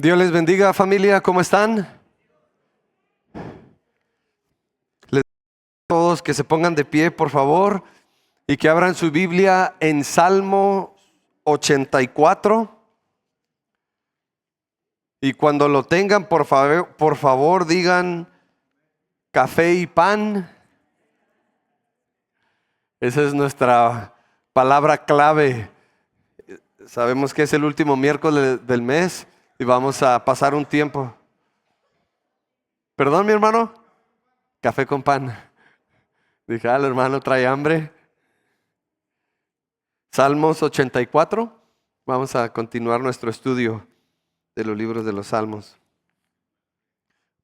Dios les bendiga, familia, ¿cómo están? Les pido a todos que se pongan de pie, por favor, y que abran su Biblia en Salmo 84. Y cuando lo tengan, por favor, digan café y pan. Esa es nuestra palabra clave. Sabemos que es el último miércoles del mes y vamos a pasar un tiempo. ¿Perdón, mi hermano? Café con pan. Dije, el hermano trae hambre. Salmos 84. Vamos a continuar nuestro estudio de los libros de los Salmos.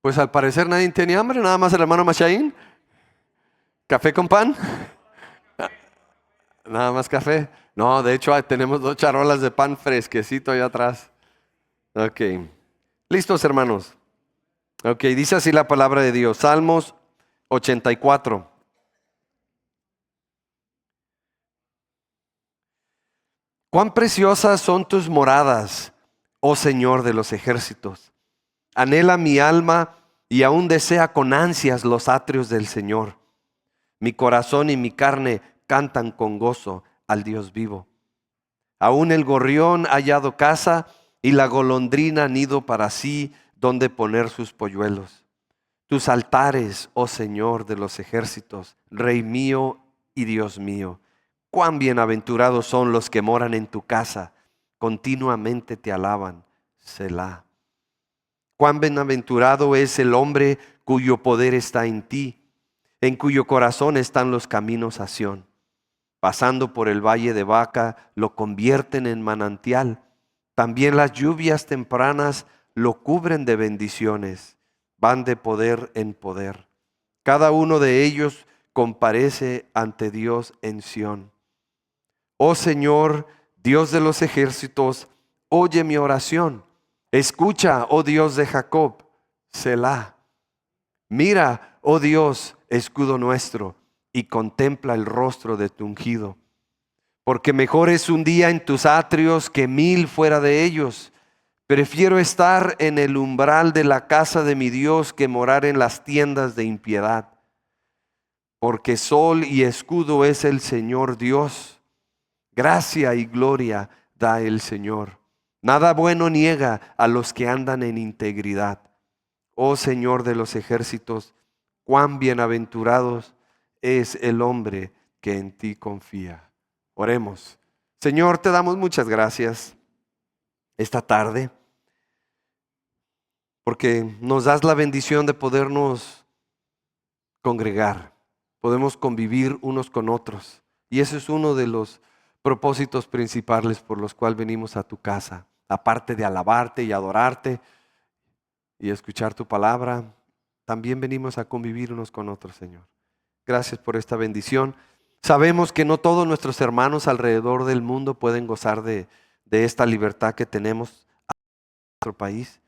Pues al parecer nadie tiene hambre, nada más el hermano Machaín. ¿Café con pan? Nada más café. No, de hecho tenemos 2 charolas de pan fresquecito allá atrás. Ok. ¿Listos, hermanos? Ok, dice así la palabra de Dios. Salmos 84. Cuán preciosas son tus moradas, oh Señor de los ejércitos. Anhela mi alma y aún desea con ansias los atrios del Señor. Mi corazón y mi carne cantan con gozo al Dios vivo. Aún el gorrión ha hallado casa y la golondrina nido para sí donde poner sus polluelos. Tus altares, oh Señor de los ejércitos, Rey mío y Dios mío. Cuán bienaventurados son los que moran en tu casa, continuamente te alaban. Selah. Cuán bienaventurado es el hombre cuyo poder está en ti, en cuyo corazón están los caminos a Sión. Pasando por el valle de Baca, lo convierten en manantial. También las lluvias tempranas lo cubren de bendiciones. Van de poder en poder. Cada uno de ellos comparece ante Dios en Sión. Oh Señor, Dios de los ejércitos, oye mi oración. Escucha, oh Dios de Jacob, Selah. Mira, oh Dios, escudo nuestro, y contempla el rostro de tu ungido. Porque mejor es un día en tus atrios que 1000 fuera de ellos. Prefiero estar en el umbral de la casa de mi Dios que morar en las tiendas de impiedad. Porque sol y escudo es el Señor Dios. Gracia y gloria da el Señor. Nada bueno niega a los que andan en integridad. Oh Señor de los ejércitos, cuán bienaventurados es el hombre que en ti confía. Oremos. Señor, te damos muchas gracias esta tarde, porque nos das la bendición de podernos congregar, podemos convivir unos con otros. Y ese es uno de los propósitos principales por los cuales venimos a tu casa, aparte de alabarte y adorarte y escuchar tu palabra. También venimos a convivir unos con otros, Señor. Gracias por esta bendición. Sabemos que no todos nuestros hermanos alrededor del mundo pueden gozar de esta libertad que tenemos en nuestro país.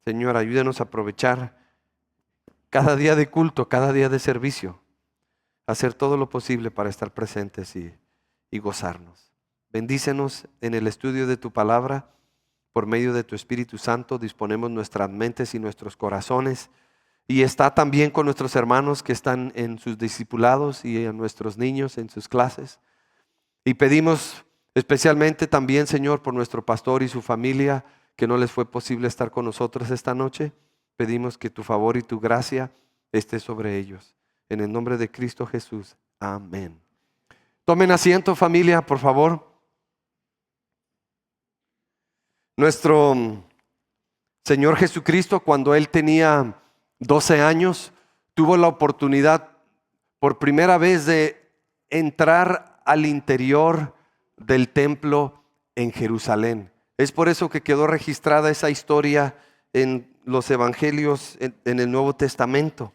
Señor, ayúdanos a aprovechar cada día de culto, cada día de servicio, hacer todo lo posible para estar presentes y gozarnos. Bendícenos en el estudio de tu palabra. Por medio de tu Espíritu Santo disponemos nuestras mentes y nuestros corazones. Y está también con nuestros hermanos que están en sus discipulados y a nuestros niños en sus clases. Y pedimos especialmente también, Señor, por nuestro pastor y su familia, que no les fue posible estar con nosotros esta noche. Pedimos que tu favor y tu gracia esté sobre ellos. En el nombre de Cristo Jesús. Amén. Tomen asiento, familia, por favor. Nuestro Señor Jesucristo, cuando Él tenía 12 años, tuvo la oportunidad por primera vez de entrar al interior del templo en Jerusalén. Es por eso que quedó registrada esa historia en los evangelios en el Nuevo Testamento.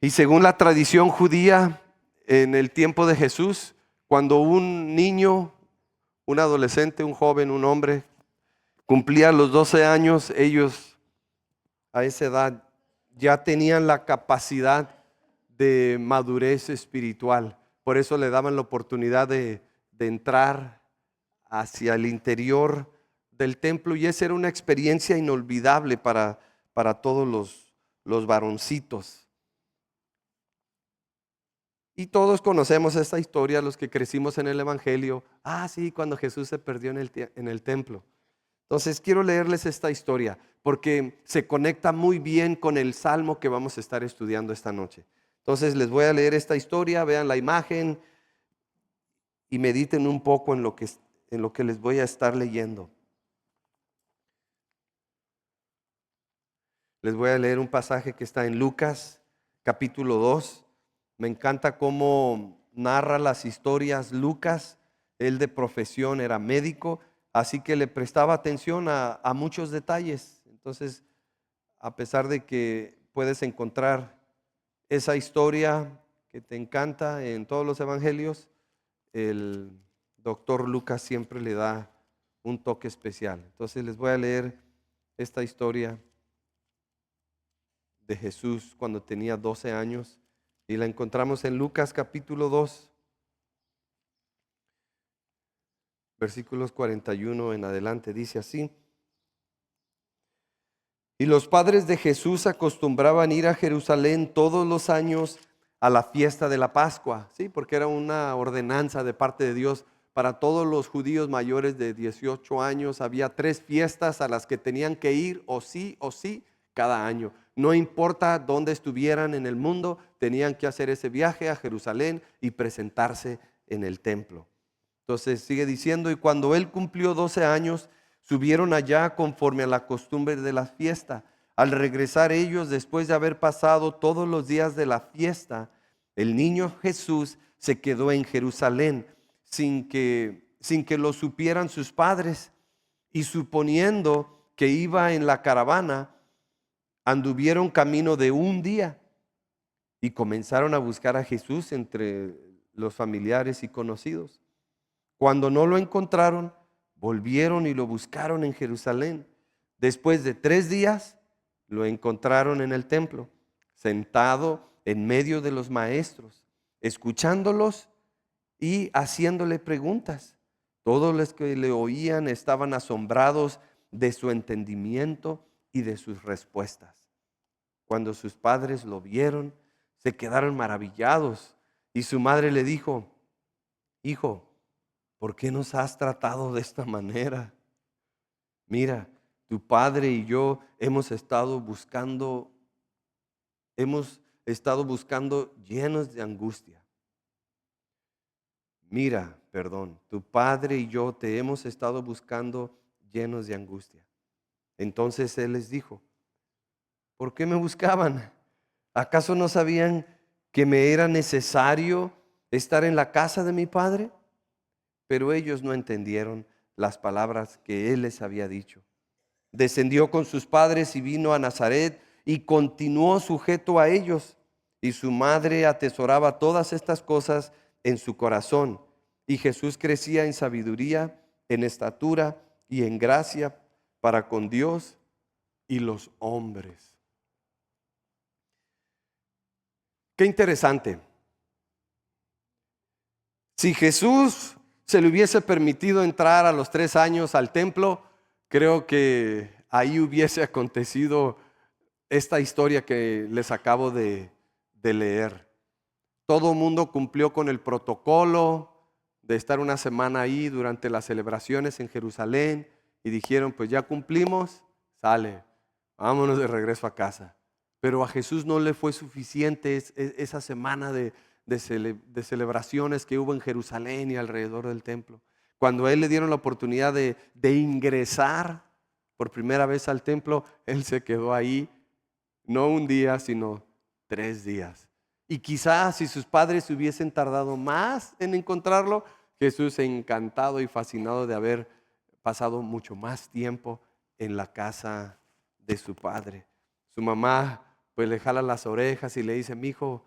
Y según la tradición judía, en el tiempo de Jesús, cuando un niño, un adolescente, un joven, un hombre, cumplía los 12 años, ellos a esa edad ya tenían la capacidad de madurez espiritual. Por eso le daban la oportunidad de entrar hacia el interior del templo y esa era una experiencia inolvidable para todos los varoncitos. Y todos conocemos esta historia, los que crecimos en el Evangelio. Ah, sí, cuando Jesús se perdió en el templo. Entonces quiero leerles esta historia porque se conecta muy bien con el salmo que vamos a estar estudiando esta noche. Entonces les voy a leer esta historia, vean la imagen y mediten un poco en lo que les voy a estar leyendo. Les voy a leer un pasaje que está en Lucas, capítulo 2. Me encanta cómo narra las historias Lucas. Él de profesión era médico, así que le prestaba atención a muchos detalles. Entonces, a pesar de que puedes encontrar esa historia que te encanta en todos los evangelios, el doctor Lucas siempre le da un toque especial. Entonces les voy a leer esta historia de Jesús cuando tenía 12 años y la encontramos en Lucas capítulo 2, versículos 41 en adelante. Dice así: y los padres de Jesús acostumbraban ir a Jerusalén todos los años a la fiesta de la Pascua, ¿sí? Porque era una ordenanza de parte de Dios para todos los judíos mayores de 18 años. Había 3 fiestas a las que tenían que ir o sí cada año. No importa dónde estuvieran en el mundo, tenían que hacer ese viaje a Jerusalén y presentarse en el templo. Entonces sigue diciendo, y cuando él cumplió 12 años, subieron allá conforme a la costumbre de la fiesta. Al regresar ellos, después de haber pasado todos los días de la fiesta, el niño Jesús se quedó en Jerusalén sin que lo supieran sus padres, y suponiendo que iba en la caravana, anduvieron camino de un día y comenzaron a buscar a Jesús entre los familiares y conocidos. Cuando no lo encontraron, volvieron y lo buscaron en Jerusalén. Después de 3 días, lo encontraron en el templo, sentado en medio de los maestros, escuchándolos y haciéndole preguntas. Todos los que le oían estaban asombrados de su entendimiento y de sus respuestas. Cuando sus padres lo vieron, se quedaron maravillados y su madre le dijo: hijo, ¿por qué nos has tratado de esta manera? Mira, tu padre y yo hemos estado buscando llenos de angustia. Mira, perdón, tu padre y yo te hemos estado buscando llenos de angustia. Entonces él les dijo: ¿por qué me buscaban? ¿Acaso no sabían que me era necesario estar en la casa de mi padre? Pero ellos no entendieron las palabras que él les había dicho. Descendió con sus padres y vino a Nazaret y continuó sujeto a ellos. Y su madre atesoraba todas estas cosas en su corazón. Y Jesús crecía en sabiduría, en estatura y en gracia para con Dios y los hombres. Qué interesante. Si Jesús se le hubiese permitido entrar a los 3 años al templo, creo que ahí hubiese acontecido esta historia que les acabo de leer. Todo el mundo cumplió con el protocolo de estar una semana ahí durante las celebraciones en Jerusalén y dijeron: pues ya cumplimos, sale, vámonos de regreso a casa. Pero a Jesús no le fue suficiente esa semana de celebraciones que hubo en Jerusalén y alrededor del templo. Cuando a él le dieron la oportunidad de ingresar por primera vez al templo, él se quedó ahí, no un día, sino 3 días. Y quizás si sus padres hubiesen tardado más en encontrarlo, Jesús encantado y fascinado de haber pasado mucho más tiempo en la casa de su padre. Su mamá pues le jala las orejas y le dice: mijo,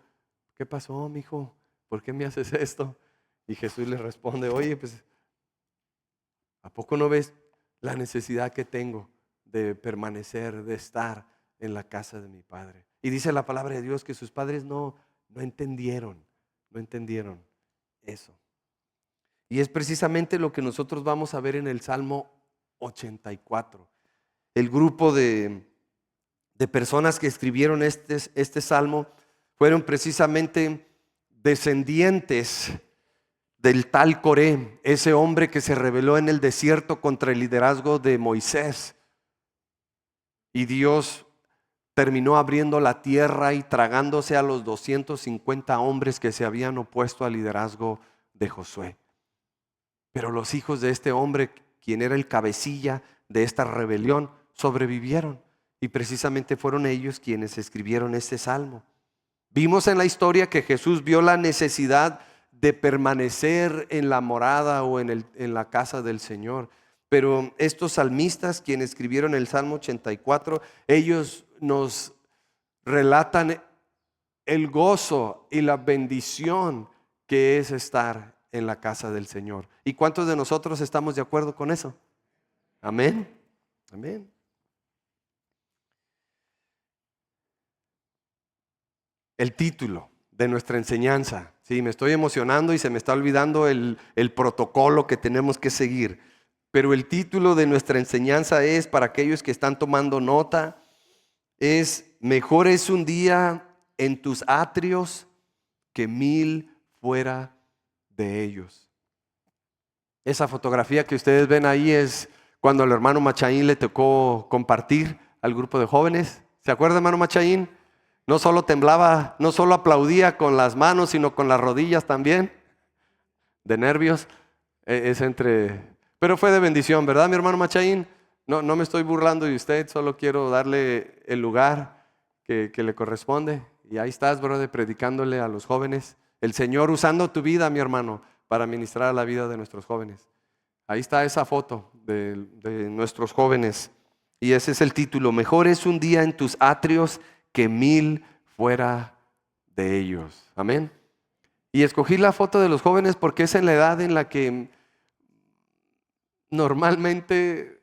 ¿qué pasó, mijo? ¿Por qué me haces esto? Y Jesús le responde: oye, pues ¿a poco no ves la necesidad que tengo de permanecer, de estar en la casa de mi padre? Y dice la palabra de Dios que sus padres no entendieron eso. Y es precisamente lo que nosotros vamos a ver en el Salmo 84. El grupo de personas que escribieron este salmo fueron precisamente descendientes del tal Coré, ese hombre que se rebeló en el desierto contra el liderazgo de Moisés. Y Dios terminó abriendo la tierra y tragándose a los 250 hombres que se habían opuesto al liderazgo de Josué. Pero los hijos de este hombre, quien era el cabecilla de esta rebelión, sobrevivieron. Y precisamente fueron ellos quienes escribieron este salmo. Vimos en la historia que Jesús vio la necesidad de permanecer en la morada o en la casa del Señor. Pero estos salmistas, quienes escribieron el Salmo 84, ellos nos relatan el gozo y la bendición que es estar en la casa del Señor. ¿Y cuántos de nosotros estamos de acuerdo con eso? Amén. Amén. El título de nuestra enseñanza. Sí, me estoy emocionando y se me está olvidando el protocolo que tenemos que seguir. Pero el título de nuestra enseñanza es, para aquellos que están tomando nota, es: mejor es un día en tus atrios que 1000 fuera de ellos. Esa fotografía que ustedes ven ahí es cuando al hermano Machaín le tocó compartir al grupo de jóvenes. ¿Se acuerda, hermano Machaín? No solo temblaba, no solo aplaudía con las manos, sino con las rodillas también, de nervios. Pero fue de bendición, ¿verdad, mi hermano Machaín? No me estoy burlando de usted, solo quiero darle el lugar que le corresponde. Y ahí estás, brother, predicándole a los jóvenes. El Señor usando tu vida, mi hermano, para ministrar a la vida de nuestros jóvenes. Ahí está esa foto de nuestros jóvenes. Y ese es el título: mejor es un día en tus atrios que 1000 fuera de ellos. Amén. Y escogí la foto de los jóvenes porque es en la edad en la que normalmente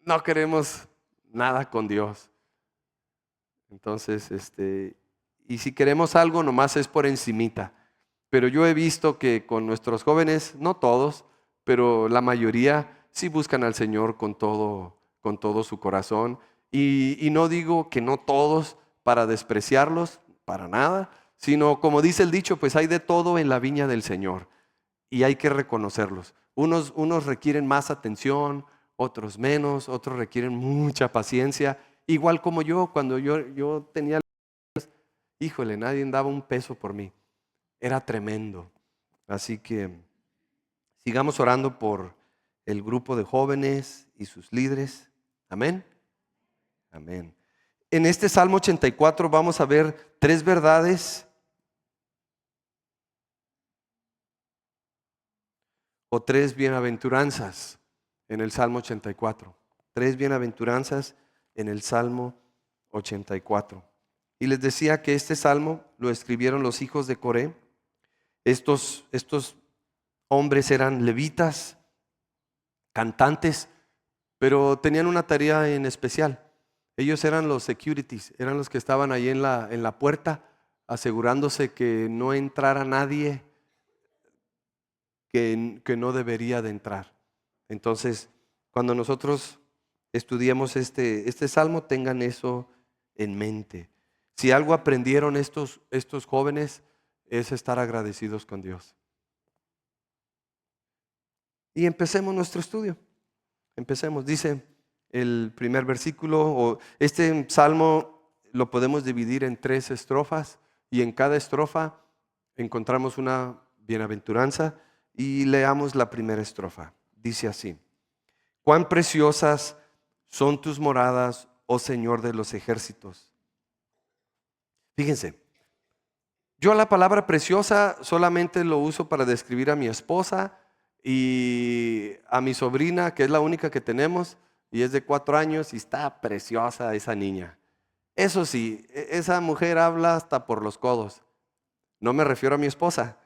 no queremos nada con Dios. Entonces, y si queremos algo, nomás es por encimita. Pero yo he visto que con nuestros jóvenes, no todos, pero la mayoría sí buscan al Señor con todo su corazón. Y no digo que no todos para despreciarlos, para nada, sino como dice el dicho, pues hay de todo en la viña del Señor y hay que reconocerlos. Unos requieren más atención, otros menos, otros requieren mucha paciencia. Igual como yo, cuando yo tenía, híjole, nadie daba un peso por mí. Era tremendo. Así que sigamos orando por el grupo de jóvenes y sus líderes. Amén. Amén. En este Salmo 84 vamos a ver 3 verdades o 3 bienaventuranzas en el Salmo 84. 3 bienaventuranzas en el Salmo 84. Y les decía que este salmo lo escribieron los hijos de Coré. Estos hombres eran levitas, cantantes, pero tenían una tarea en especial. Ellos eran los securities, eran los que estaban ahí en la puerta, asegurándose que no entrara nadie que no debería de entrar. Entonces, cuando nosotros estudiemos este salmo, tengan eso en mente. Si algo aprendieron estos jóvenes, es estar agradecidos con Dios. Y empecemos nuestro estudio. Empecemos. Dice el primer versículo, o este salmo lo podemos dividir en 3 estrofas, y en cada estrofa encontramos una bienaventuranza. Y leamos la primera estrofa. Dice así: cuán preciosas son tus moradas, oh Señor de los ejércitos. Fíjense, yo la palabra preciosa solamente lo uso para describir a mi esposa y a mi sobrina, que es la única que tenemos, y es de 4 años y está preciosa esa niña. Eso sí, esa mujer habla hasta por los codos. No me refiero a mi esposa,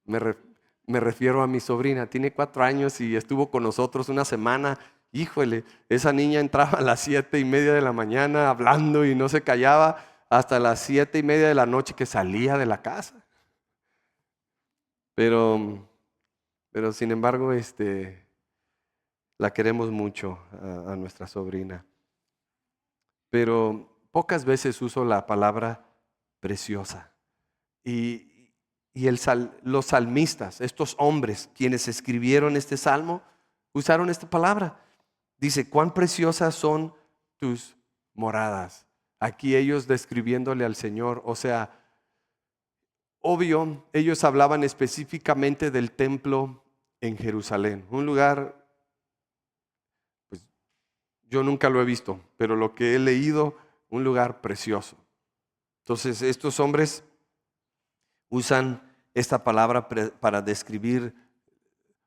me refiero a mi sobrina. Tiene 4 años y estuvo con nosotros una semana. Híjole, esa niña entraba a las 7:30 de la mañana hablando y no se callaba hasta las 7:30 de la noche que salía de la casa. Pero sin embargo, La queremos mucho a nuestra sobrina. Pero pocas veces uso la palabra preciosa. Y, los salmistas, estos hombres quienes escribieron este salmo, usaron esta palabra. Dice, cuán preciosas son tus moradas. Aquí ellos describiéndole al Señor. O sea, obvio, ellos hablaban específicamente del templo en Jerusalén. Un lugar, pues yo nunca lo he visto, pero lo que he leído, un lugar precioso. Entonces, estos hombres usan esta palabra para describir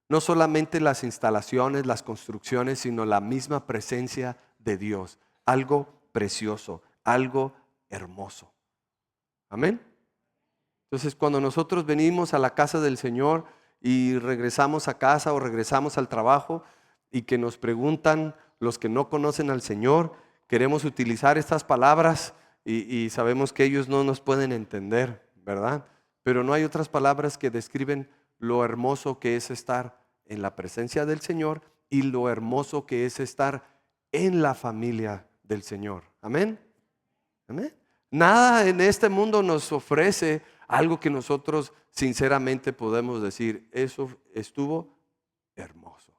no solamente las instalaciones, las construcciones, sino la misma presencia de Dios. Algo precioso, algo hermoso. Amén. Entonces, cuando nosotros venimos a la casa del Señor y regresamos a casa o regresamos al trabajo y que nos preguntan los que no conocen al Señor, queremos utilizar estas palabras y sabemos que ellos no nos pueden entender, ¿verdad? Pero no hay otras palabras que describen lo hermoso que es estar en la presencia del Señor y lo hermoso que es estar en la familia del Señor. Amén. Amén. Nada en este mundo nos ofrece algo que nosotros sinceramente podemos decir, eso estuvo hermoso.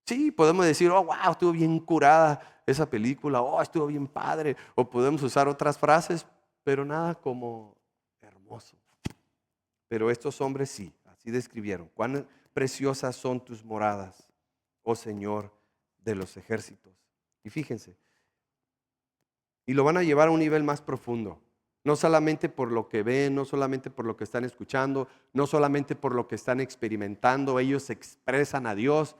Sí, podemos decir, oh, wow, estuvo bien curada esa película, oh, estuvo bien padre. O podemos usar otras frases, pero nada como hermoso. Pero estos hombres sí, así describieron. Cuán preciosas son tus moradas, oh Señor de los ejércitos. Y fíjense, y lo van a llevar a un nivel más profundo. No solamente por lo que ven, no solamente por lo que están escuchando, no solamente por lo que están experimentando. Ellos expresan a Dios.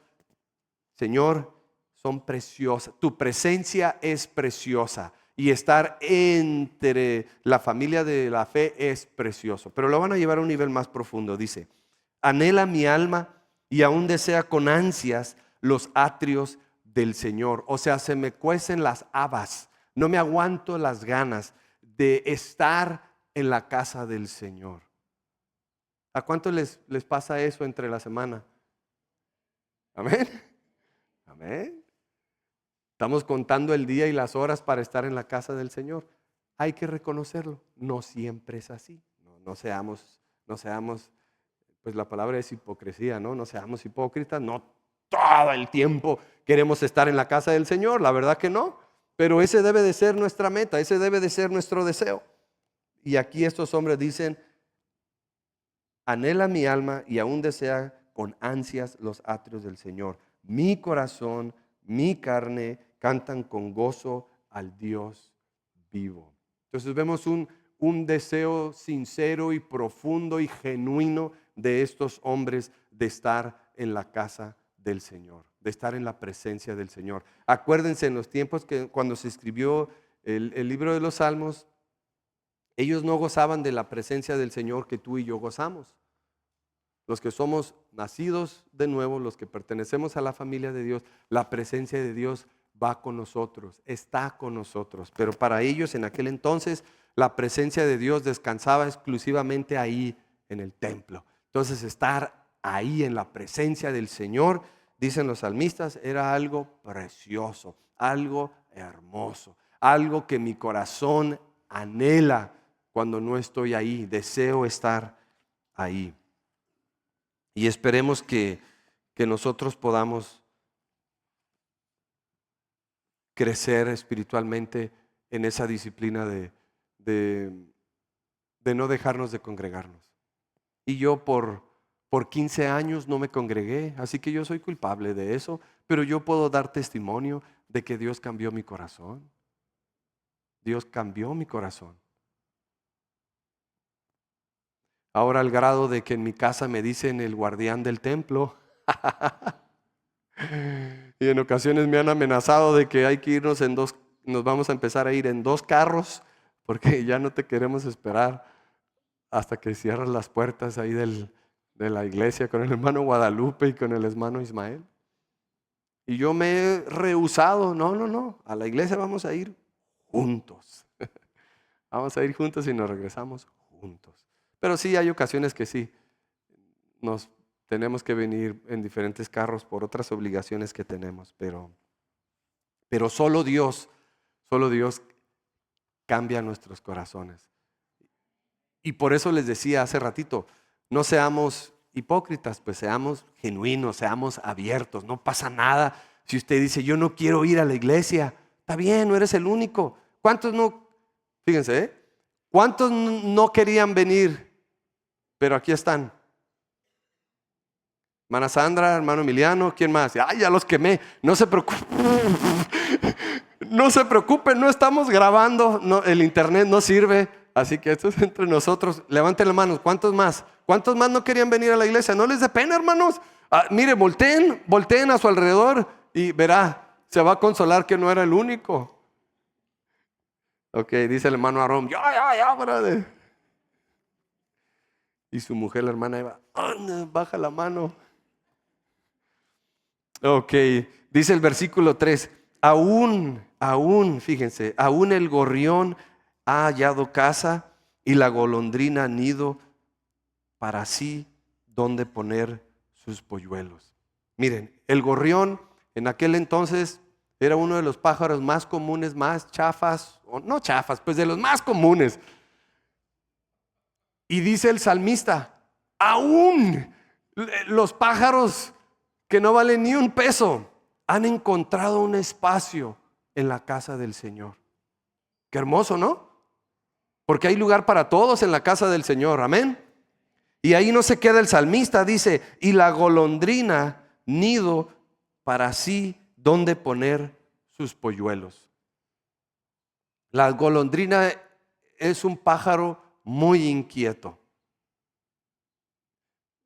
Señor, son preciosas. Tu presencia es preciosa. Y estar entre la familia de la fe es precioso. Pero lo van a llevar a un nivel más profundo. Dice, anhela mi alma y aún desea con ansias los atrios del Señor. O sea, se me cuecen las habas. No me aguanto las ganas de estar en la casa del Señor. ¿A cuánto les pasa eso entre la semana? Amén. Amén. Estamos contando el día y las horas para estar en la casa del Señor. Hay que reconocerlo. No siempre es así. No seamos, pues la palabra es hipocresía, ¿no? No seamos hipócritas. No todo el tiempo queremos estar en la casa del Señor. La verdad que no. Pero ese debe de ser nuestra meta. Ese debe de ser nuestro deseo. Y aquí estos hombres dicen, anhela mi alma y aún desea con ansias los atrios del Señor. Mi corazón, mi carne cantan con gozo al Dios vivo. Entonces vemos un deseo sincero y profundo y genuino de estos hombres de estar en la casa del Señor, de estar en la presencia del Señor. Acuérdense en los tiempos que cuando se escribió el libro de los Salmos, ellos no gozaban de la presencia del Señor que tú y yo gozamos. Los que somos nacidos de nuevo, los que pertenecemos a la familia de Dios, la presencia de Dios va con nosotros, está con nosotros. Pero para ellos en aquel entonces la presencia de Dios descansaba exclusivamente ahí en el templo. Entonces estar ahí en la presencia del Señor, dicen los salmistas, era algo precioso, algo hermoso, algo que mi corazón anhela cuando no estoy ahí. Deseo estar ahí. Y esperemos que nosotros podamos crecer espiritualmente en esa disciplina de no dejarnos de congregarnos. Y yo por 15 años no me congregué, así que yo soy culpable de eso, pero yo puedo dar testimonio de que Dios cambió mi corazón. Dios cambió mi corazón. Ahora al grado de que en mi casa me dicen el guardián del templo. Y en ocasiones me han amenazado de que hay que irnos en dos, nos vamos a empezar a ir en 2 carros, porque ya no te queremos esperar hasta que cierras las puertas ahí de la iglesia con el hermano Guadalupe y con el hermano Ismael. Y yo me he rehusado, no, a la iglesia vamos a ir juntos. Vamos a ir juntos y nos regresamos juntos. Pero sí hay ocasiones que sí, nos tenemos que venir en diferentes carros por otras obligaciones que tenemos, pero solo Dios cambia nuestros corazones. Y por eso les decía hace ratito, no seamos hipócritas, pues seamos genuinos, seamos abiertos, no pasa nada. Si usted dice, yo no quiero ir a la iglesia, está bien, no eres el único. ¿Cuántos no? Fíjense, ¿cuántos no querían venir? Pero aquí están. Hermana Sandra, hermano Emiliano, ¿quién más? Ay, ya los quemé. No se preocupen. No se preocupen, no estamos grabando, no, el internet no sirve. Así que esto es entre nosotros. Levanten las manos. ¿Cuántos más? ¿Cuántos más no querían venir a la iglesia? No les dé pena, hermanos. Mire, volteen a su alrededor y verá, se va a consolar que no era el único. Ok, dice el hermano Aarón, ya, brother. Y su mujer, la hermana Eva, baja la mano. Ok, dice el versículo 3, aún, fíjense, aún el gorrión ha hallado casa y la golondrina nido para sí donde poner sus polluelos. Miren, el gorrión en aquel entonces era uno de los pájaros más comunes, más chafas, o no chafas, pues de los más comunes. Y dice el salmista, aún los pájaros que no valen ni un peso han encontrado un espacio en la casa del Señor. Qué hermoso, ¿no? Porque hay lugar para todos en la casa del Señor, amén. Y ahí no se queda el salmista, dice, y la golondrina nido para sí donde poner sus polluelos. La golondrina es un pájaro muy inquieto.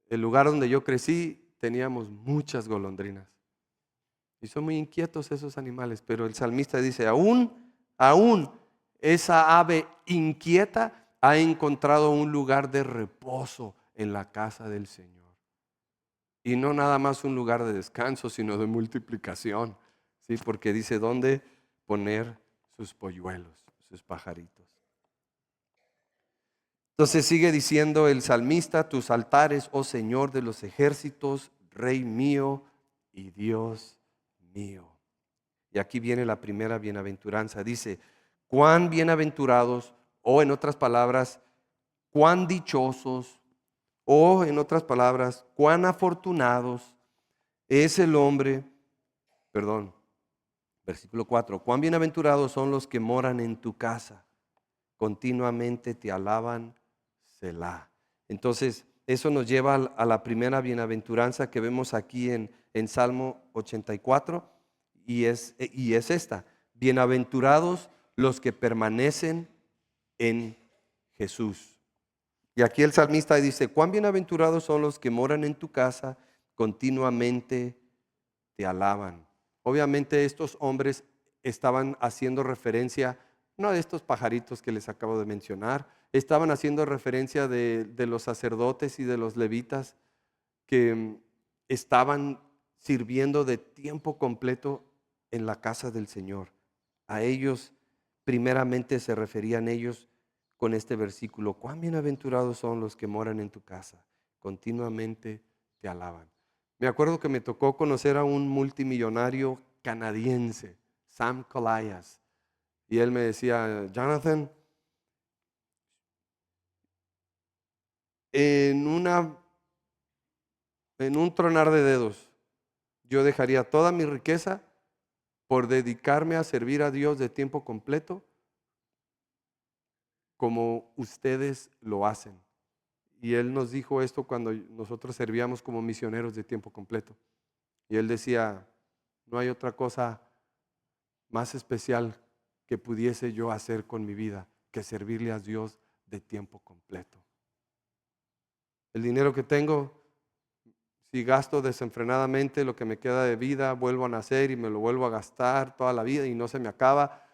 El lugar donde yo crecí teníamos muchas golondrinas. Y son muy inquietos esos animales, pero el salmista dice, aún esa ave inquieta ha encontrado un lugar de reposo en la casa del Señor. Y no nada más un lugar de descanso, sino de multiplicación. ¿Sí? Porque dice, ¿dónde poner sus polluelos, sus pajaritos? Entonces sigue diciendo el salmista, tus altares, oh Señor de los ejércitos, Rey mío y Dios mío. Y aquí viene la primera bienaventuranza. Dice, cuán bienaventurados, o en otras palabras, cuán dichosos, o en otras palabras, cuán afortunados es el hombre, versículo 4, cuán bienaventurados son los que moran en tu casa, continuamente te alaban, Selah. Entonces, eso nos lleva a la primera bienaventuranza que vemos aquí en Salmo 84, y es esta: bienaventurados los que permanecen en Jesús. Y aquí el salmista dice, cuán bienaventurados son los que moran en tu casa, continuamente te alaban. Obviamente estos hombres estaban haciendo referencia, no a estos pajaritos que les acabo de mencionar, estaban haciendo referencia de los sacerdotes y de los levitas que estaban sirviendo de tiempo completo en la casa del Señor. A ellos primeramente se referían ellos con este versículo, cuán bienaventurados son los que moran en tu casa, continuamente te alaban. Me acuerdo que me tocó conocer a un multimillonario canadiense, Sam Colayas, y él me decía, Jonathan, en un tronar de dedos, yo dejaría toda mi riqueza por dedicarme a servir a Dios de tiempo completo, como ustedes lo hacen. Y él nos dijo esto cuando nosotros servíamos como misioneros de tiempo completo. Y él decía, no hay otra cosa más especial que pudiese yo hacer con mi vida que servirle a Dios de tiempo completo. El dinero que tengo, si gasto desenfrenadamente lo que me queda de vida, vuelvo a nacer y me lo vuelvo a gastar toda la vida y no se me acaba,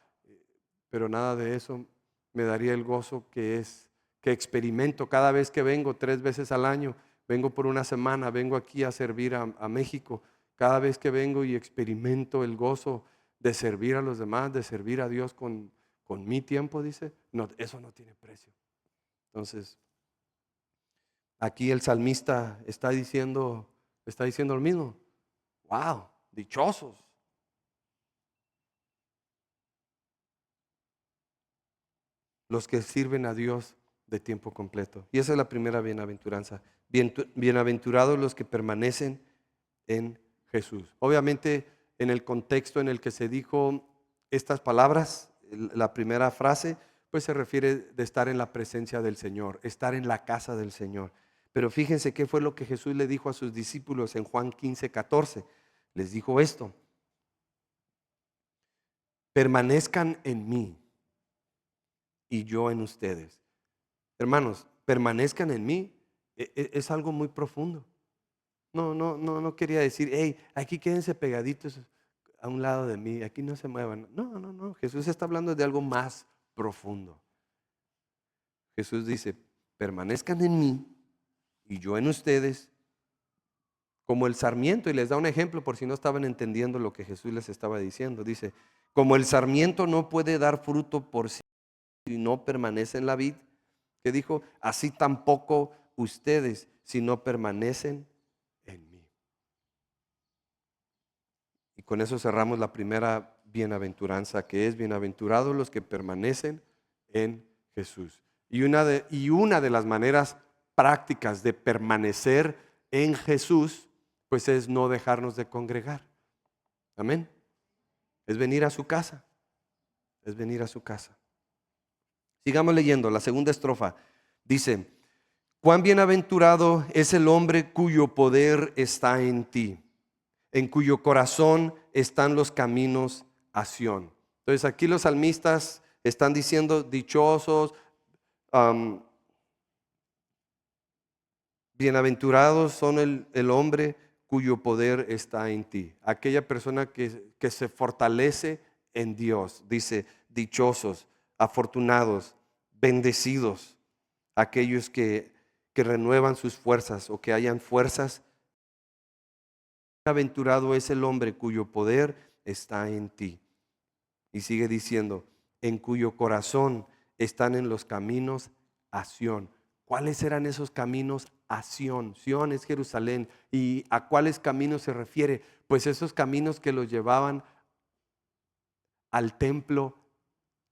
pero nada de eso me daría el gozo que experimento cada vez que vengo 3 veces al año. Vengo por una semana, vengo aquí a servir a México. Cada vez que vengo y experimento el gozo de servir a los demás, de servir a Dios con mi tiempo, dice, no, eso no tiene precio. Entonces, Aquí el salmista está diciendo lo mismo. Wow, dichosos. Los que sirven a Dios de tiempo completo. Y esa es la primera bienaventuranza. Bienaventurados los que permanecen en Jesús. Obviamente, en el contexto en el que se dijo estas palabras, la primera frase, pues se refiere de estar en la presencia del Señor, estar en la casa del Señor. Pero fíjense qué fue lo que Jesús le dijo a sus discípulos en Juan 15:14. Les dijo esto: permanezcan en mí y yo en ustedes. Hermanos, permanezcan en mí es algo muy profundo. No quería decir, hey, aquí quédense pegaditos a un lado de mí, aquí no se muevan. No. Jesús está hablando de algo más profundo. Jesús dice, permanezcan en mí y yo en ustedes, como el sarmiento, y les da un ejemplo por si no estaban entendiendo lo que Jesús les estaba diciendo. Dice, como el sarmiento no puede dar fruto por sí si no permanece en la vid, que dijo, así tampoco ustedes si no permanecen en mí. Y con eso cerramos la primera bienaventuranza, que es bienaventurados los que permanecen en Jesús. Y una de las maneras prácticas de permanecer en Jesús, pues es no dejarnos de congregar. Amén. Es venir a su casa. Es venir a su casa. Sigamos leyendo la segunda estrofa. Dice, cuán bienaventurado es el hombre cuyo poder está en ti, en cuyo corazón están los caminos a Sión. Entonces aquí los salmistas están diciendo dichosos, bienaventurados son el hombre cuyo poder está en ti. Aquella persona que se fortalece en Dios. Dice, dichosos, afortunados, bendecidos, aquellos que renuevan sus fuerzas o que hayan fuerzas. Bienaventurado es el hombre cuyo poder está en ti. Y sigue diciendo, en cuyo corazón están en los caminos a Sión. ¿Cuáles eran esos caminos a Sión? Sión es Jerusalén. ¿Y a cuáles caminos se refiere? Pues esos caminos que los llevaban al templo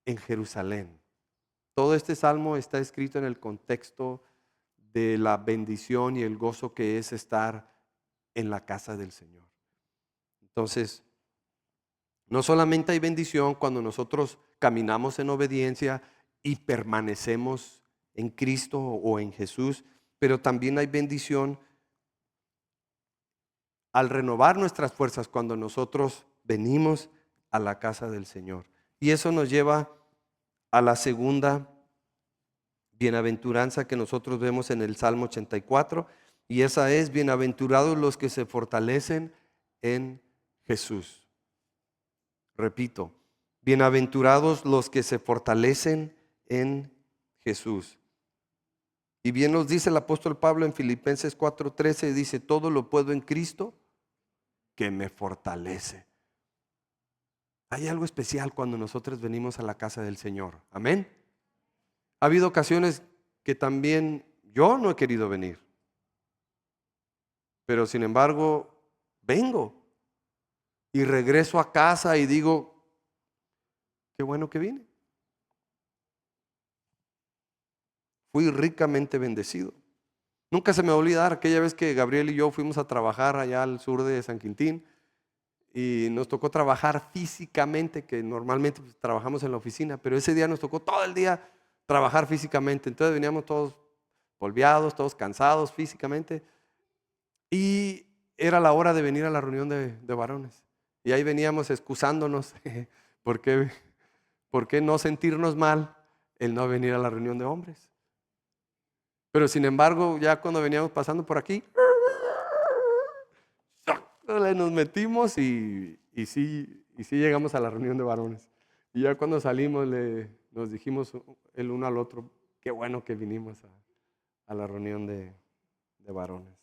en Jerusalén. Todo este salmo está escrito en el contexto de la bendición y el gozo que es estar en la casa del Señor. Entonces, no solamente hay bendición cuando nosotros caminamos en obediencia y permanecemos en Cristo o en Jesús, pero también hay bendición al renovar nuestras fuerzas cuando nosotros venimos a la casa del Señor. Y eso nos lleva a la segunda bienaventuranza que nosotros vemos en el Salmo 84, y esa es, bienaventurados los que se fortalecen en Jesús. Repito, bienaventurados los que se fortalecen en Jesús. Y bien nos dice el apóstol Pablo en Filipenses 4:13, dice, todo lo puedo en Cristo que me fortalece. Hay algo especial cuando nosotros venimos a la casa del Señor. Amén. Ha habido ocasiones que también yo no he querido venir, pero sin embargo vengo y regreso a casa y digo, qué bueno que vine. Fui ricamente bendecido. Nunca se me va a olvidar aquella vez que Gabriel y yo fuimos a trabajar allá al sur de San Quintín y nos tocó trabajar físicamente, que normalmente pues, trabajamos en la oficina, pero ese día nos tocó todo el día trabajar físicamente. Entonces veníamos todos polveados, todos cansados físicamente, y era la hora de venir a la reunión de varones. Y ahí veníamos excusándonos, ¿por qué no sentirnos mal el no venir a la reunión de hombres? Pero sin embargo, ya cuando veníamos pasando por aquí, nos metimos y sí llegamos a la reunión de varones. Y ya cuando salimos nos dijimos el uno al otro, qué bueno que vinimos a la reunión de varones.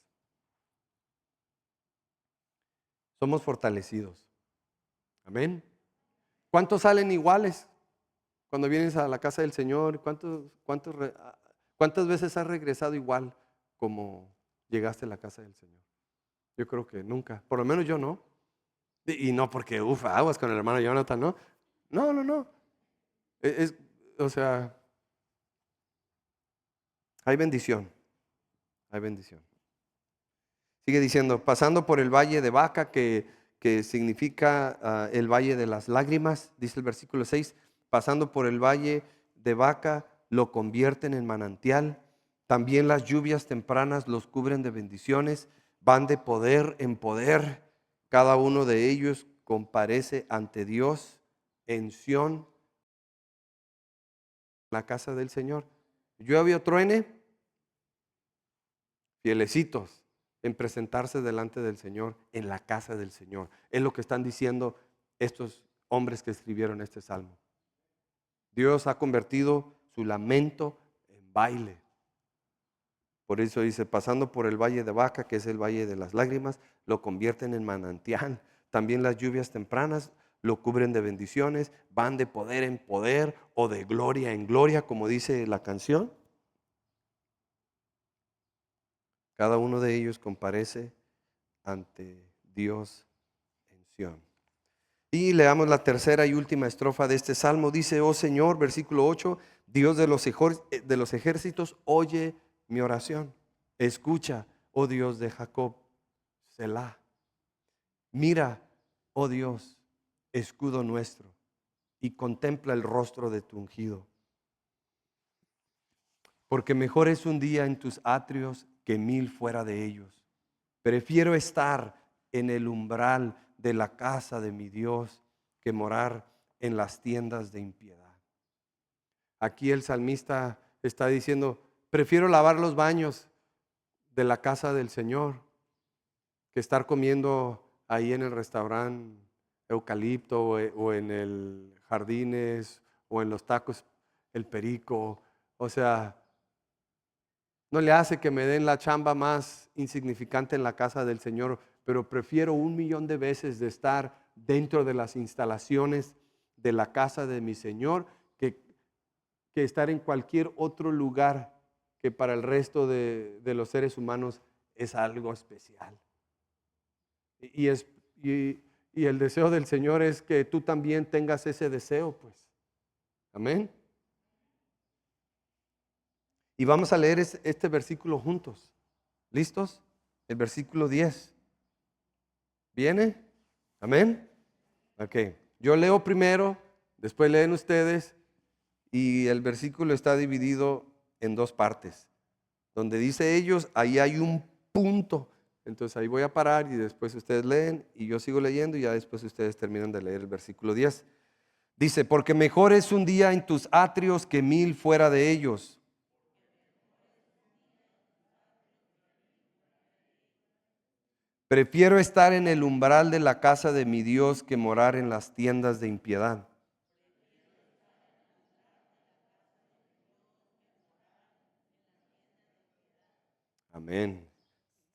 Somos fortalecidos. Amén. ¿Cuántos salen iguales cuando vienes a la casa del Señor? ¿Cuántas veces has regresado igual? como llegaste a la casa del Señor? Yo creo que nunca, por lo menos yo no. Y no porque, aguas con el hermano Jonathan, ¿no? No. Es, o sea, hay bendición, hay bendición. Sigue diciendo, pasando por el valle de Baca, que significa el valle de las lágrimas, dice el versículo 6, pasando por el valle de Baca, lo convierten en manantial. También las lluvias tempranas los cubren de bendiciones, van de poder en poder. Cada uno de ellos comparece ante Dios en Sión, la casa del Señor. Llueve o truene, fielecitos en presentarse delante del Señor, en la casa del Señor. Es lo que están diciendo estos hombres que escribieron este salmo. Dios ha convertido su lamento en baile. Por eso dice, pasando por el valle de Baca, que es el valle de las lágrimas, lo convierten en manantial. También las lluvias tempranas lo cubren de bendiciones, van de poder en poder o de gloria en gloria, como dice la canción. Cada uno de ellos comparece ante Dios en Sión. Y leamos la tercera y última estrofa de este salmo. Dice, oh Señor, versículo 8, Dios de los ejércitos, oye mi oración. Escucha, oh Dios de Jacob, Selah. Mira, oh Dios, escudo nuestro, y contempla el rostro de tu ungido. Porque mejor es un día en tus atrios que 1000 fuera de ellos. Prefiero estar en el umbral de la casa de mi Dios que morar en las tiendas de impiedad. Aquí el salmista está diciendo, prefiero lavar los baños de la casa del Señor que estar comiendo ahí en el restaurante Eucalipto o en el Jardines o en los tacos El Perico. O sea, no le hace que me den la chamba más insignificante en la casa del Señor, pero prefiero 1,000,000 de veces de estar dentro de las instalaciones de la casa de mi Señor que estar en cualquier otro lugar que para el resto de los seres humanos es algo especial. Y, es, y el deseo del Señor es que tú también tengas ese deseo, pues. Amén. Y vamos a leer este versículo juntos. ¿Listos? El versículo 10. ¿Viene? Amén. Ok. Yo leo primero, después leen ustedes y el versículo está dividido en dos partes. Donde dice ellos, ahí hay un punto. Entonces ahí voy a parar y después ustedes leen y yo sigo leyendo y ya después ustedes terminan de leer el versículo 10. Dice, porque mejor es un día en tus atrios que 1000 fuera de ellos. Prefiero estar en el umbral de la casa de mi Dios que morar en las tiendas de impiedad. Amén.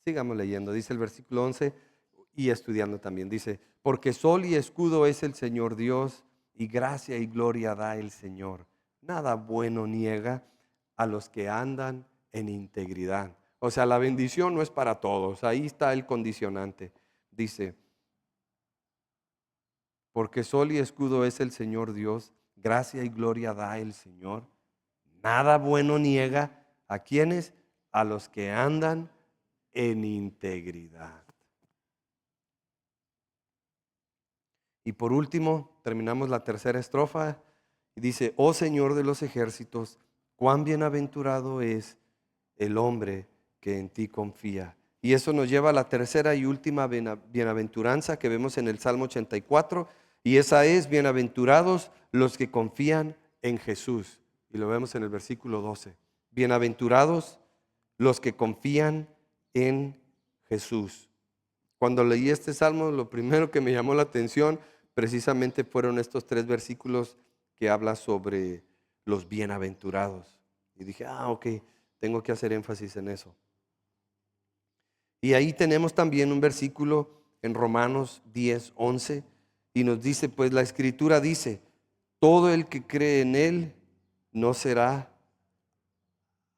Sigamos leyendo. Dice el versículo 11 y estudiando también. Dice, porque sol y escudo es el Señor Dios y gracia y gloria da el Señor. Nada bueno niega a los que andan en integridad. O sea, la bendición no es para todos. Ahí está el condicionante. Dice, porque sol y escudo es el Señor Dios, gracia y gloria da el Señor. Nada bueno niega a quienes, a los que andan en integridad. Y por último, terminamos la tercera estrofa y dice, oh Señor de los ejércitos, cuán bienaventurado es el hombre que en ti confía. Y eso nos lleva a la tercera y última bienaventuranza que vemos en el Salmo 84, y esa es, bienaventurados los que confían en Jesús. Y lo vemos en el versículo 12. Bienaventurados los que confían en Jesús. Cuando leí este salmo, lo primero que me llamó la atención precisamente fueron estos 3 versículos que habla sobre los bienaventurados. Y dije, ok, tengo que hacer énfasis en eso. Y ahí tenemos también un versículo en Romanos 10:11 y nos dice, pues la Escritura dice, todo el que cree en Él no será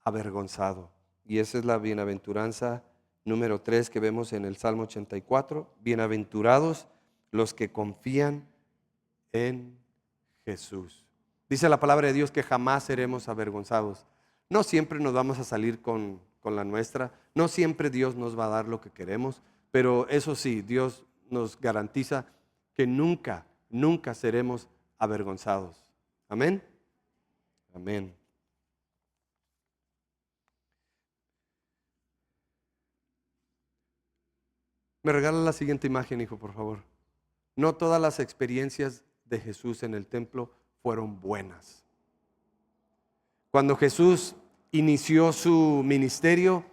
avergonzado. Y esa es la bienaventuranza número 3 que vemos en el Salmo 84. Bienaventurados los que confían en Jesús. Dice la palabra de Dios que jamás seremos avergonzados. No siempre nos vamos a salir con la nuestra. No siempre Dios nos va a dar lo que queremos. Pero eso sí, Dios nos garantiza que nunca, nunca seremos avergonzados. Amén. Amén. Me regala la siguiente imagen, hijo, por favor. No todas las experiencias de Jesús en el templo fueron buenas. Cuando Jesús inició su ministerio,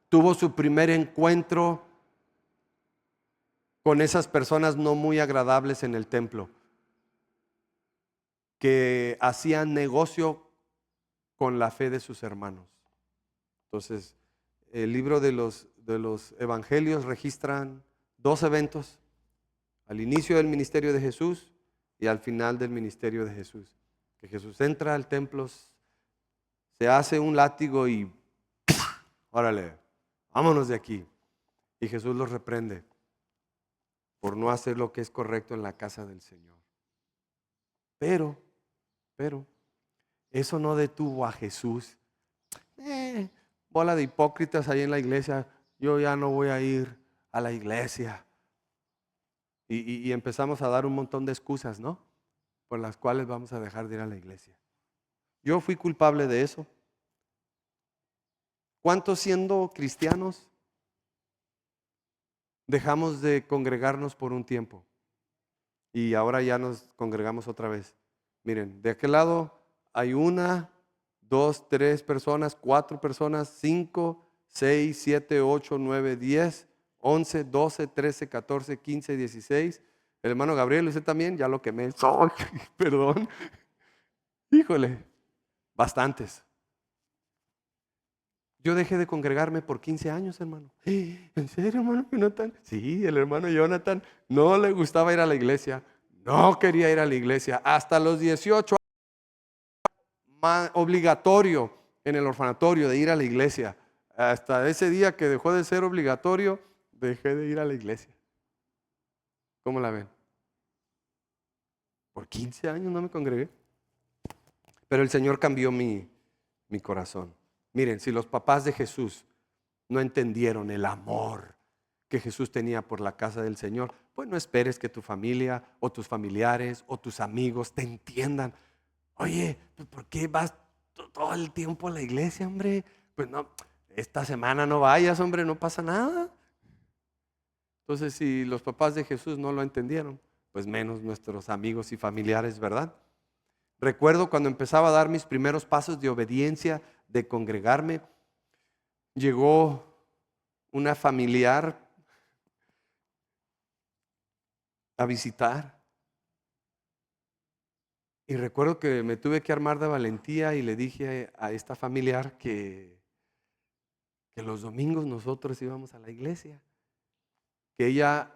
tuvo su primer encuentro con esas personas no muy agradables en el templo, que hacían negocio con la fe de sus hermanos. Entonces, el libro de los evangelios registran dos eventos: al inicio del ministerio de Jesús y al final del ministerio de Jesús. Que Jesús entra al templo, se hace un látigo y órale, vámonos de aquí. Y Jesús los reprende por no hacer lo que es correcto en la casa del Señor. Pero, eso no detuvo a Jesús. Bola de hipócritas ahí en la iglesia, yo ya no voy a ir a la iglesia. Y empezamos a dar un montón de excusas, ¿no? Por las cuales vamos a dejar de ir a la iglesia. Yo fui culpable de eso. ¿Cuántos siendo cristianos dejamos de congregarnos por un tiempo? Y ahora ya nos congregamos otra vez. Miren, de aquel lado hay 1, 2, 3 personas, 4 personas, 5, 6, 7, 8, 9, 10, 11, 12, 13, 14, 15, 16. El hermano Gabriel, usted también, ya lo quemé. Perdón. Híjole, bastantes. Yo dejé de congregarme por 15 años, hermano. ¿En serio, hermano Jonathan? Sí, el hermano Jonathan no le gustaba ir a la iglesia. No quería ir a la iglesia. Hasta los 18 obligatorio en el orfanatorio de ir a la iglesia. Hasta ese día que dejó de ser obligatorio, dejé de ir a la iglesia. ¿Cómo la ven? Por 15 años no me congregué. Pero el Señor cambió mi corazón. Miren, si los papás de Jesús no entendieron el amor que Jesús tenía por la casa del Señor, pues no esperes que tu familia o tus familiares o tus amigos te entiendan. Oye, pues ¿por qué vas todo el tiempo a la iglesia, hombre? Pues no, esta semana no vayas, hombre, no pasa nada. Entonces, si los papás de Jesús no lo entendieron, pues menos nuestros amigos y familiares, ¿verdad? Recuerdo cuando empezaba a dar mis primeros pasos de obediencia, de congregarme, llegó una familiar a visitar. Y recuerdo que me tuve que armar de valentía y le dije a esta familiar que los domingos nosotros íbamos a la iglesia, que ella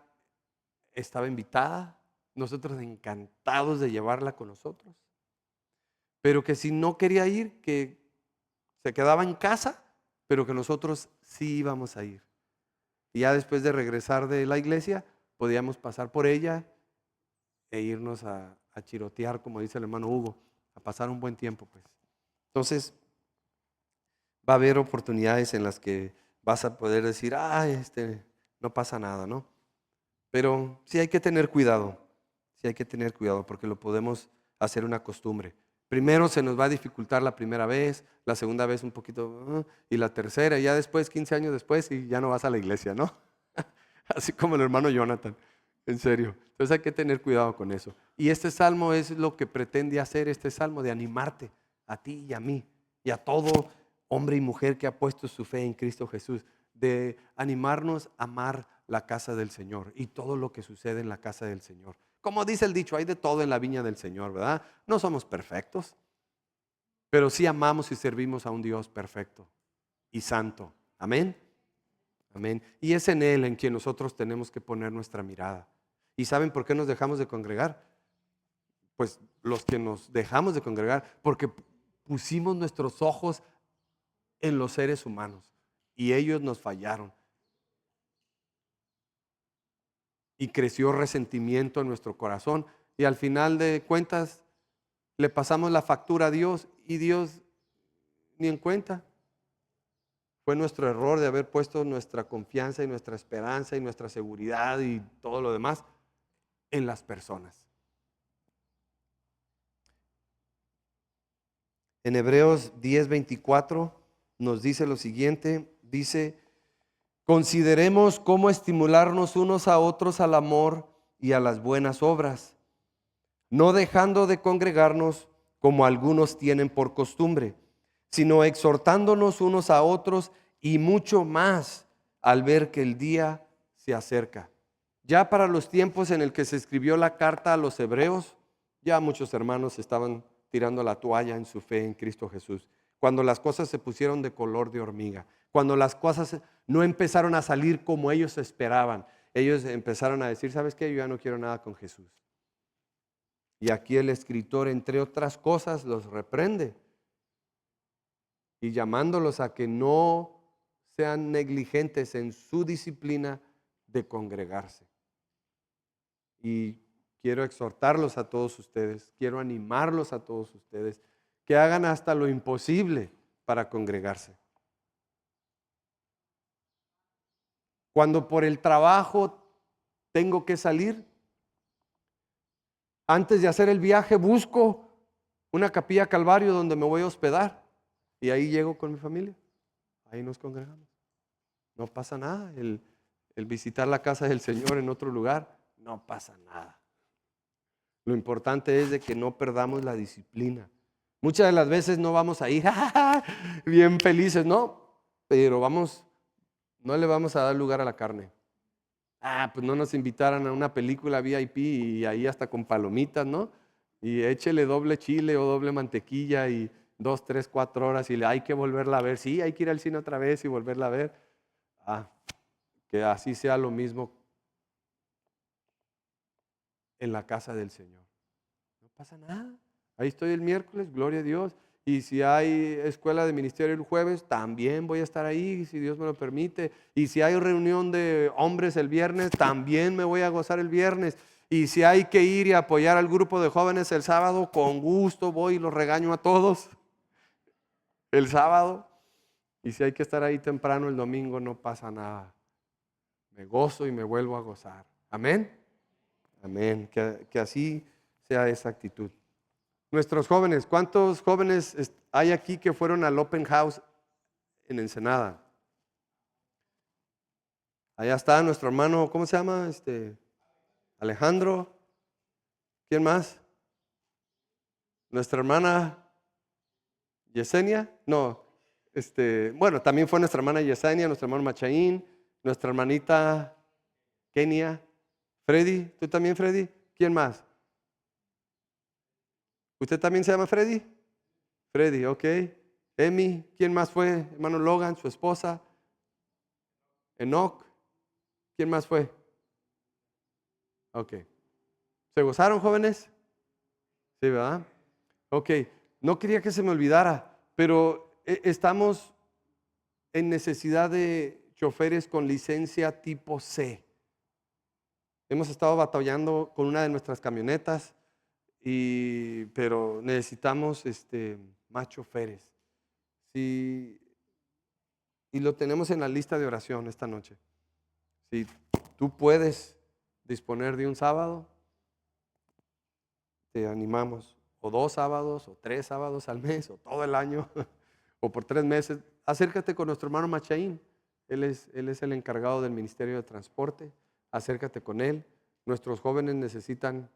estaba invitada, nosotros encantados de llevarla con nosotros, pero que si no quería ir, que se quedaba en casa, pero que nosotros sí íbamos a ir. Y ya después de regresar de la iglesia, podíamos pasar por ella e irnos a chirotear, como dice el hermano Hugo, a pasar un buen tiempo, pues. Entonces, va a haber oportunidades en las que vas a poder decir, no pasa nada, ¿no? Pero sí hay que tener cuidado, sí hay que tener cuidado porque lo podemos hacer una costumbre. Primero se nos va a dificultar la primera vez, la segunda vez un poquito, y la tercera, y ya después, 15 años después, y ya no vas a la iglesia, ¿no? Así como el hermano Jonathan, en serio. Entonces hay que tener cuidado con eso. Y este salmo es lo que pretende hacer, este salmo de animarte a ti y a mí, y a todo hombre y mujer que ha puesto su fe en Cristo Jesús, de animarnos a amar la casa del Señor y todo lo que sucede en la casa del Señor. Como dice el dicho, hay de todo en la viña del Señor, ¿verdad? No somos perfectos, pero sí amamos y servimos a un Dios perfecto y santo. Amén. Amén. Y es en Él en quien nosotros tenemos que poner nuestra mirada. ¿Y saben por qué nos dejamos de congregar? Pues los que nos dejamos de congregar, porque pusimos nuestros ojos en los seres humanos. y ellos nos fallaron. Y creció resentimiento en nuestro corazón. Y al final de cuentas le pasamos la factura a Dios y Dios ni en cuenta. Fue nuestro error de haber puesto nuestra confianza y nuestra esperanza y nuestra seguridad y todo lo demás en las personas. En Hebreos 10:24 nos dice lo siguiente, dice: consideremos cómo estimularnos unos a otros al amor y a las buenas obras, no dejando de congregarnos como algunos tienen por costumbre, sino exhortándonos unos a otros, y mucho más al ver que el día se acerca. Ya para los tiempos en el que se escribió la carta a los hebreos, ya muchos hermanos estaban tirando la toalla en su fe en Cristo Jesús. Cuando las cosas se pusieron de color de hormiga, cuando las cosas no empezaron a salir como ellos esperaban, ellos empezaron a decir: ¿sabes qué? Yo ya no quiero nada con Jesús. Y aquí el escritor, entre otras cosas, los reprende y llamándolos a que no sean negligentes en su disciplina de congregarse. Y quiero exhortarlos a todos ustedes, quiero animarlos a todos ustedes, que hagan hasta lo imposible para congregarse. Cuando por el trabajo tengo que salir, antes de hacer el viaje busco una capilla Calvario donde me voy a hospedar y ahí llego con mi familia, ahí nos congregamos. No pasa nada, el visitar la casa del Señor en otro lugar, no pasa nada. Lo importante es de que no perdamos la disciplina. Muchas de las veces no vamos a ir bien felices, no, pero no le vamos a dar lugar a la carne. Pues no nos invitaran a una película VIP y ahí hasta con palomitas, ¿no? Y échele doble chile o doble mantequilla y 2, 3, 4 horas y hay que volverla a ver. Sí, hay que ir al cine otra vez y volverla a ver. Que así sea lo mismo en la casa del Señor. No pasa nada. Ahí estoy el miércoles, gloria a Dios. Y si hay escuela de ministerio el jueves, también voy a estar ahí, si Dios me lo permite. Y si hay reunión de hombres el viernes, también me voy a gozar el viernes. Y si hay que ir y apoyar al grupo de jóvenes el sábado, con gusto voy y los regaño a todos el sábado. Y si hay que estar ahí temprano el domingo, no pasa nada. Me gozo y me vuelvo a gozar. Amén. Amén. Que así sea esa actitud. Nuestros jóvenes, ¿cuántos jóvenes hay aquí que fueron al Open House en Ensenada? Allá está nuestro hermano, ¿cómo se llama? Alejandro. ¿Quién más? Nuestra hermana Yesenia. No, bueno, también fue nuestra hermana Yesenia, nuestro hermano Machaín, nuestra hermanita Kenia. Freddy, ¿tú también, Freddy? ¿Quién más? ¿Usted también se llama Freddy? Freddy, ok. Emi, ¿quién más fue? Hermano Logan, su esposa. Enoch, ¿quién más fue? Ok. ¿Se gozaron, jóvenes? Sí, ¿verdad? Ok. No quería que se me olvidara, pero estamos en necesidad de choferes con licencia tipo C. Hemos estado batallando con una de nuestras camionetas, pero necesitamos más choferes. Sí, y lo tenemos en la lista de oración esta noche. Si tú puedes disponer de un sábado, te animamos. O 2 sábados, o 3 sábados al mes, o todo el año, o por 3 meses. Acércate con nuestro hermano Machaín. Él es el encargado del Ministerio de Transporte. Acércate con él. Nuestros jóvenes necesitan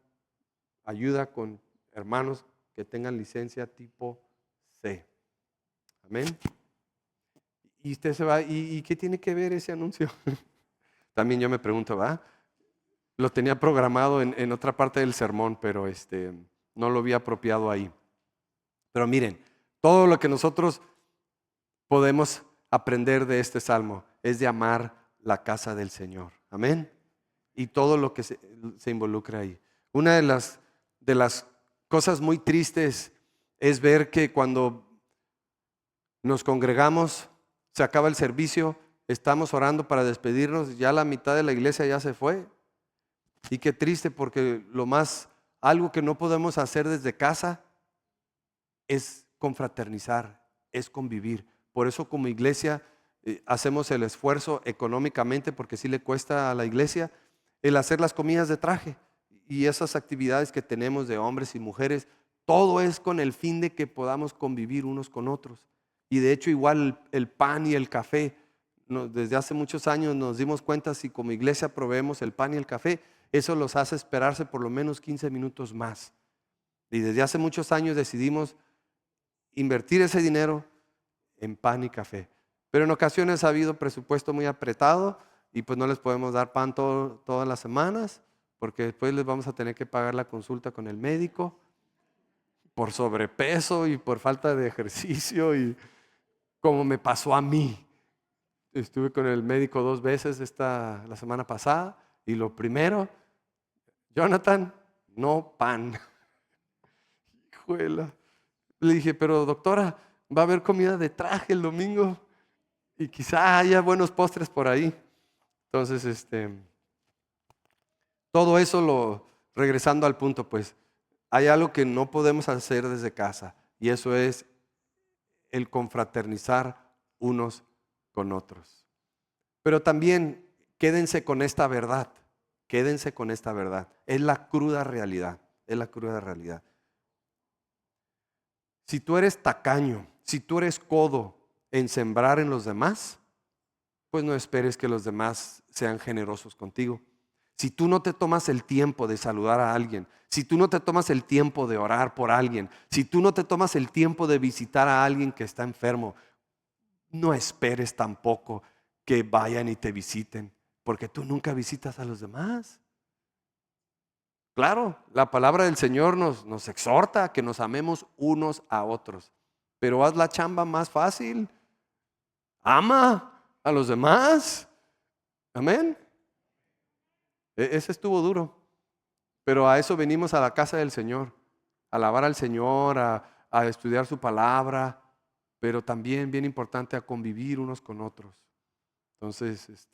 ayuda con hermanos que tengan licencia tipo C. Amén. Y usted se va, ¿y qué tiene que ver ese anuncio? También yo me pregunto, ¿va? Lo tenía programado en otra parte del sermón, pero no lo había apropiado ahí. Pero miren, todo lo que nosotros podemos aprender de este salmo es de amar la casa del Señor. Amén. Y todo lo que se involucra ahí. Una de las cosas muy tristes es ver que cuando nos congregamos se acaba el servicio, estamos orando para despedirnos, ya la mitad de la iglesia ya se fue. Y qué triste, porque algo que no podemos hacer desde casa es confraternizar, es convivir. Por eso como iglesia hacemos el esfuerzo económicamente, porque sí le cuesta a la iglesia, el hacer las comidas de traje y esas actividades que tenemos de hombres y mujeres. Todo es con el fin de que podamos convivir unos con otros. Y de hecho igual el pan y el café, desde hace muchos años nos dimos cuenta, si como iglesia proveemos el pan y el café, eso los hace esperarse por lo menos 15 minutos más. Y desde hace muchos años decidimos invertir ese dinero en pan y café. Pero en ocasiones ha habido presupuesto muy apretado y pues no les podemos dar pan todas las semanas, porque después les vamos a tener que pagar la consulta con el médico por sobrepeso y por falta de ejercicio, y como me pasó a mí. Estuve con el médico 2 veces la semana pasada, y lo primero, Jonathan, no pan. Hijuela. Le dije, pero doctora, va a haber comida de traje el domingo y quizá haya buenos postres por ahí. Entonces, todo eso regresando al punto, pues, hay algo que no podemos hacer desde casa, y eso es el confraternizar unos con otros. Pero también quédense con esta verdad, quédense con esta verdad. Es la cruda realidad, es la cruda realidad. Si tú eres tacaño, si tú eres codo en sembrar en los demás, pues no esperes que los demás sean generosos contigo. Si tú no te tomas el tiempo de saludar a alguien, si tú no te tomas el tiempo de orar por alguien, si tú no te tomas el tiempo de visitar a alguien que está enfermo, no esperes tampoco que vayan y te visiten, porque tú nunca visitas a los demás. Claro, la palabra del Señor nos exhorta a que nos amemos unos a otros, pero haz la chamba más fácil. Ama a los demás. Amén. Ese estuvo duro, pero a eso venimos a la casa del Señor, a alabar al Señor, a estudiar su palabra, pero también bien importante a convivir unos con otros. Entonces,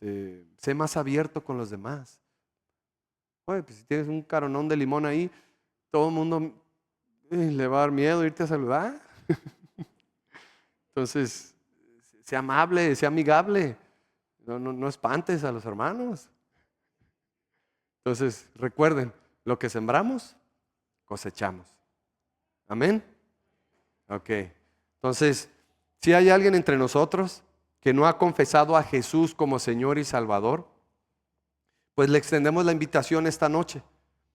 sé más abierto con los demás. Oye, pues si tienes un caronón de limón ahí, todo el mundo le va a dar miedo irte a saludar. Entonces, sea amable, sea amigable. No espantes a los hermanos. Entonces, recuerden, lo que sembramos, cosechamos. Amén. Ok. Entonces, si hay alguien entre nosotros que no ha confesado a Jesús como Señor y Salvador, pues le extendemos la invitación esta noche.